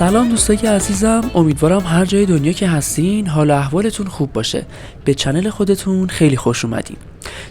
سلام دوستای عزیزم، امیدوارم هر جای دنیا که هستین حال احوالتون خوب باشه. به چنل خودتون خیلی خوش اومدین.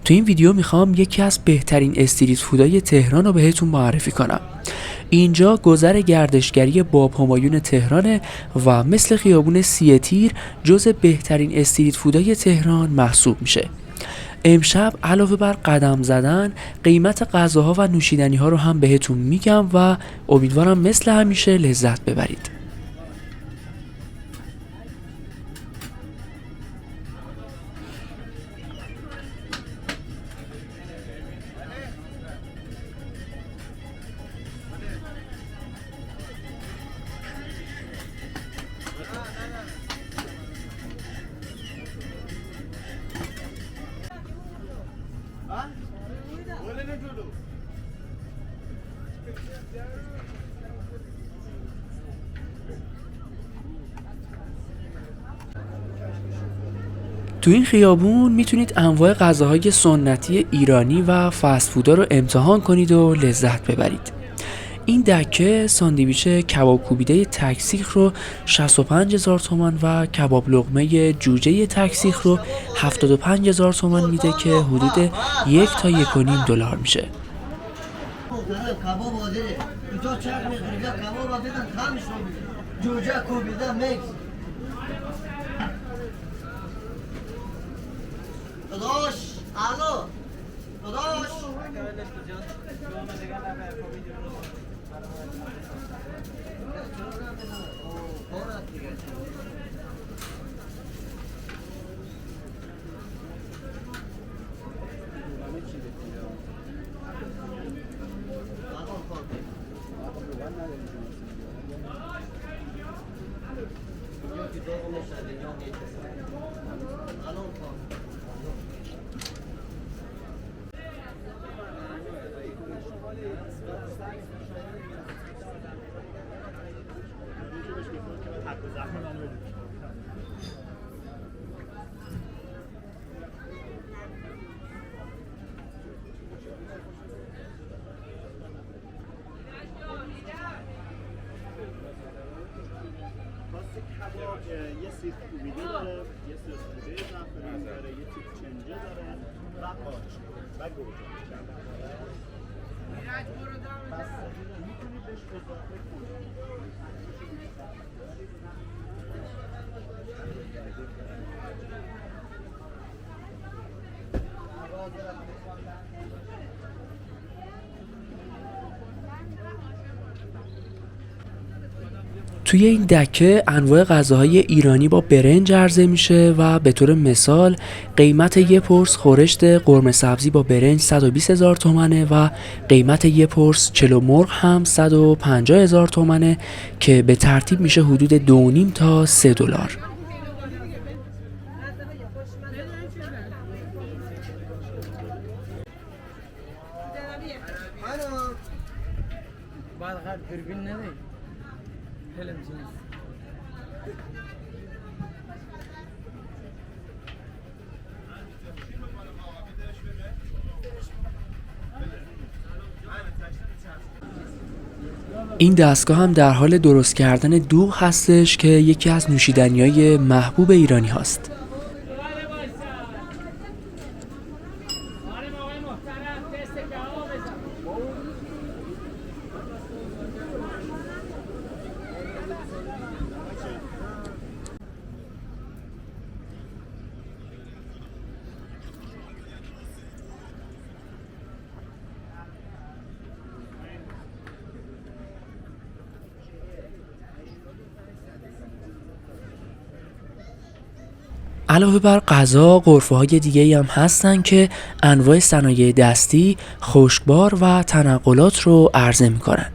تو این ویدیو میخوام یکی از بهترین استریت فودای تهران رو بهتون معرفی کنم. اینجا گذر گردشگری باب همایون تهرانه و مثل خیابون سی تیر جز بهترین استریت فودای تهران محسوب میشه. امشب علاوه بر قدم زدن قیمت غذاها و نوشیدنی ها رو هم بهتون میگم و امیدوارم مثل همیشه لذت ببرید. تو این خیابون میتونید انواع غذاهای سنتی ایرانی و فست فودا رو امتحان کنید و لذت ببرید. این دکه ساندویچ کباب کوبیده تک سیخ رو 65,000 تومان و کباب لقمه جوجه تک سیخ رو 75,000 تومان میده که حدود 1 تا 1.5 دلار میشه. داداش الو داداش یه سیخ کوبیده داره، یه سیخ کوبیده زعفرانی داره، یه سیخ چنجه داره و قارچ و گوجه. پس میتونید بهش اضافه کنید. توی این دکه انواع غذاهای ایرانی با برنج عرضه میشه و به طور مثال قیمت یه پرس خورشت قرمه سبزی با برنج 120,000 تومنه و قیمت یه پرس چلو مرغ هم 150,000 تومنه که به ترتیب میشه حدود 2.5 تا 3 دلار. این دستگاه هم در حال درست کردن دوغ هستش که یکی از نوشیدنی‌های محبوب ایرانی هاست. علاوه بر غذا، غرفه‌های دیگه‌ای هم هستن که انواع صنایع دستی، خشکبار و تنقلات رو عرضه می‌کنن.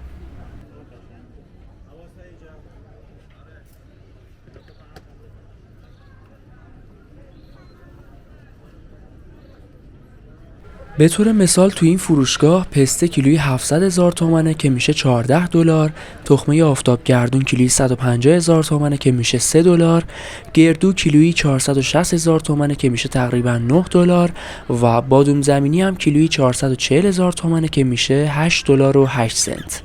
به طور مثال تو این فروشگاه پسته کیلویی 700,000 تومنه که میشه 14 دلار، تخمه آفتابگردون کیلویی 150,000 تومنه که میشه 3 دلار، گردو کیلویی 460,000 تومنه که میشه تقریبا 9 دلار و بادوم زمینی هم کیلویی 440,000 تومنه که میشه 8 دلار و 8 سنت.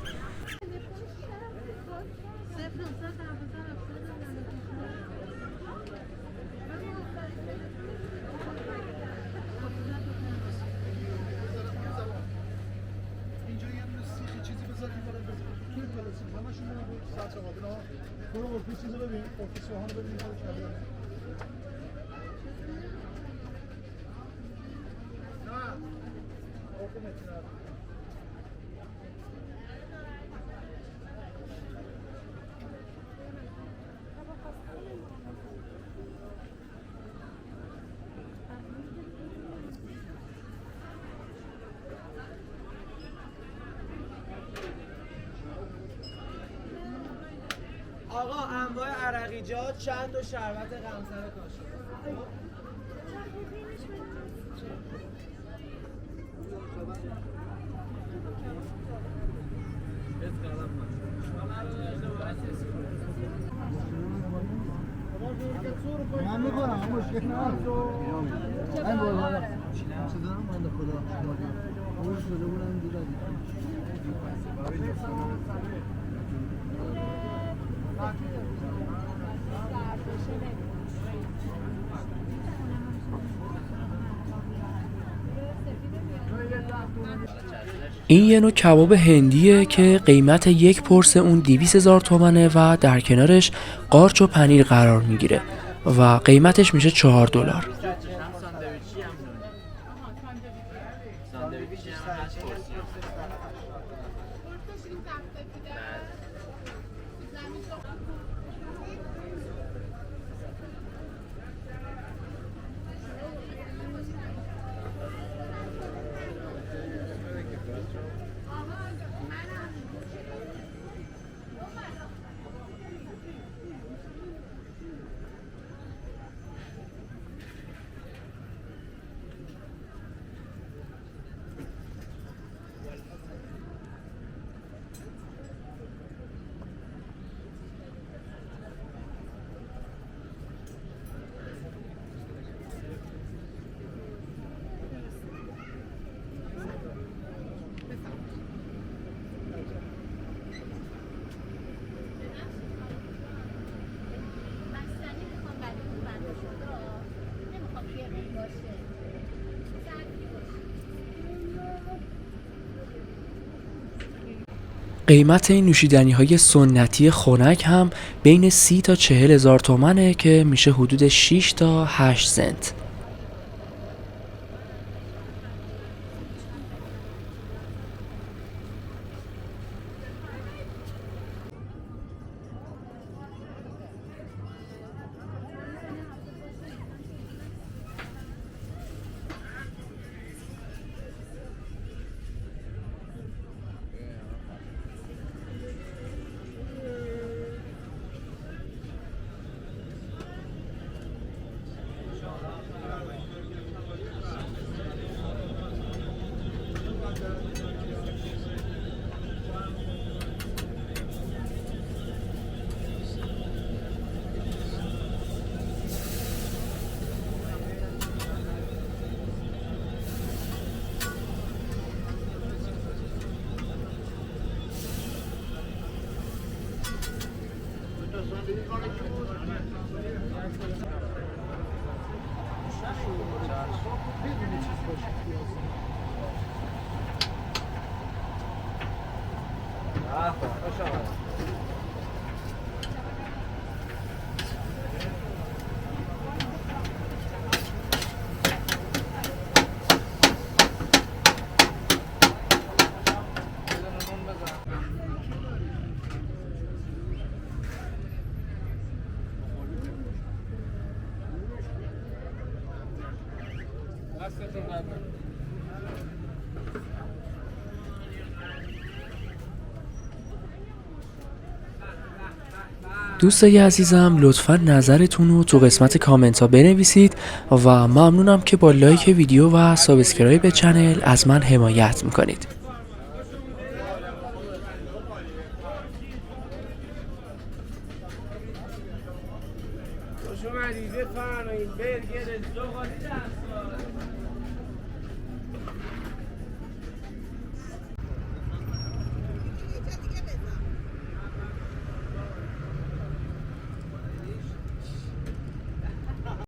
آقا انواع عرقیجات چند و شربت قمصر کاشی. من میکنم مشکل نداره. این بالا صدام بنده خدا اون شده بودم دیدم. این یه نوع کباب هندیه که قیمت یک پرس اون 200,000 تومنه و در کنارش قارچ و پنیر قرار میگیره و قیمتش میشه $4. قیمت این نوشیدنی های سنتی خنک هم بین 30 تا 40,000 تومنه که میشه حدود 6 تا 8 سنت. دوستای عزیزم لطفا نظرتون رو تو قسمت کامنت ها بنویسید و ممنونم که با لایک ویدیو و سابسکرایب چنل از من حمایت میکنید.